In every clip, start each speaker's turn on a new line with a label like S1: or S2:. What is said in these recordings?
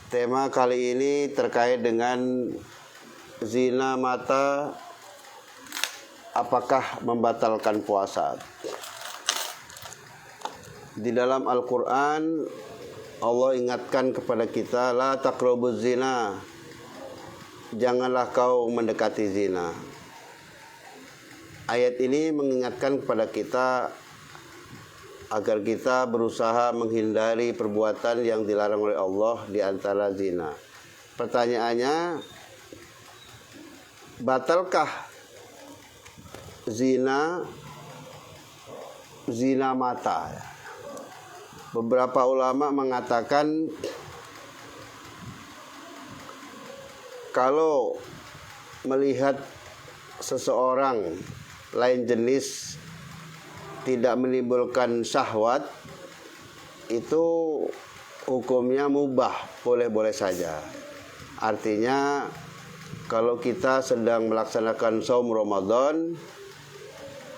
S1: Tema kali ini terkait dengan zina mata, apakah membatalkan puasa. Di dalam Al-Quran Allah ingatkan kepada kita, la taqrabuz zina, janganlah kau mendekati zina. Ayat ini mengingatkan kepada kita agar kita berusaha menghindari perbuatan yang dilarang oleh Allah, di antara zina. Pertanyaannya, batalkah zina mata? Beberapa ulama mengatakan kalau melihat seseorang lain jenis tidak menimbulkan syahwat, itu hukumnya mubah, boleh-boleh saja. Artinya kalau kita sedang melaksanakan saum Ramadan,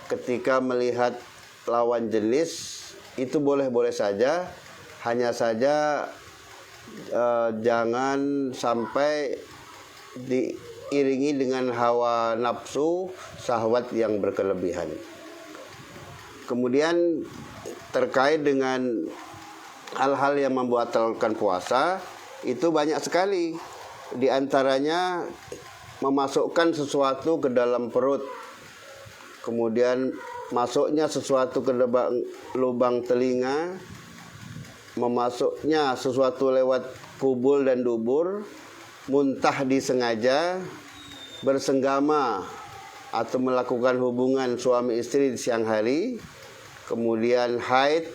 S1: ketika melihat lawan jenis itu boleh-boleh saja, hanya saja jangan sampai diiringi dengan hawa nafsu, syahwat yang berkelebihan. Kemudian terkait dengan hal-hal yang membatalkan puasa, itu banyak sekali. Di antaranya memasukkan sesuatu ke dalam perut, kemudian masuknya sesuatu ke lubang telinga, memasuknya sesuatu lewat kubul dan dubur, muntah disengaja, bersenggama atau melakukan hubungan suami istri di siang hari, kemudian haid,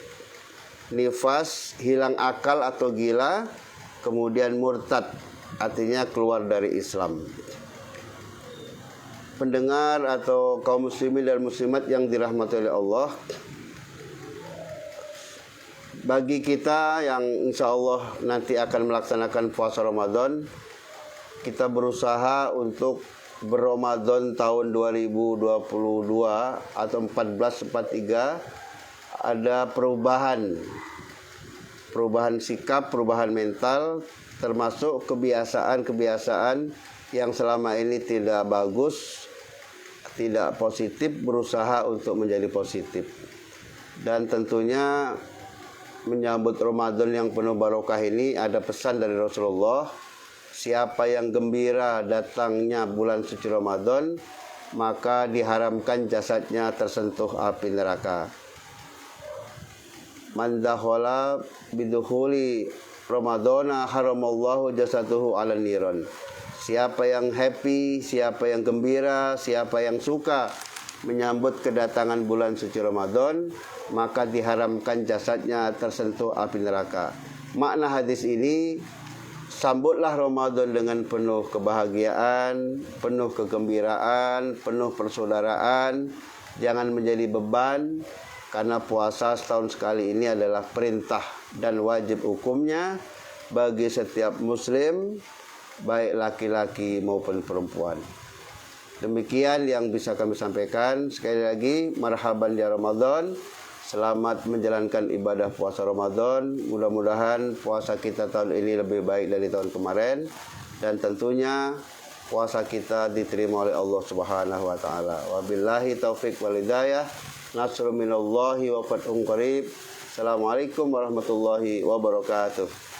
S1: nifas, hilang akal atau gila, kemudian murtad, artinya keluar dari Islam. Pendengar atau kaum muslimin dan muslimat yang dirahmati oleh Allah, bagi kita yang insya Allah nanti akan melaksanakan puasa Ramadan, kita berusaha untuk berRamadan tahun 2022 atau 1443 ada perubahan sikap, perubahan mental, termasuk kebiasaan-kebiasaan yang selama ini tidak bagus, tidak positif, berusaha untuk menjadi positif. Dan tentunya menyambut Ramadan yang penuh barokah ini, ada pesan dari Rasulullah, siapa yang gembira datangnya bulan suci Ramadan, maka diharamkan jasadnya tersentuh api neraka. Man dakhala bidukhuli Ramadana haramallahu jasaduhu 'alan niran. Siapa yang happy, siapa yang gembira, siapa yang suka menyambut kedatangan bulan suci Ramadan, maka diharamkan jasadnya tersentuh api neraka. Makna hadis ini, sambutlah Ramadan dengan penuh kebahagiaan, penuh kegembiraan, penuh persaudaraan. Jangan menjadi beban, karena puasa setahun sekali ini adalah perintah dan wajib hukumnya bagi setiap muslim, baik laki-laki maupun perempuan. Demikian yang bisa kami sampaikan. Sekali lagi, marhaban ya Ramadan. Selamat menjalankan ibadah puasa Ramadan. Mudah-mudahan puasa kita tahun ini lebih baik dari tahun kemarin, dan tentunya puasa kita diterima oleh Allah Subhanahu wa taala. Wabillahi taufik wal hidayah. Nasrun minallahi wa fathun qarib. Assalamualaikum warahmatullahi wabarakatuh.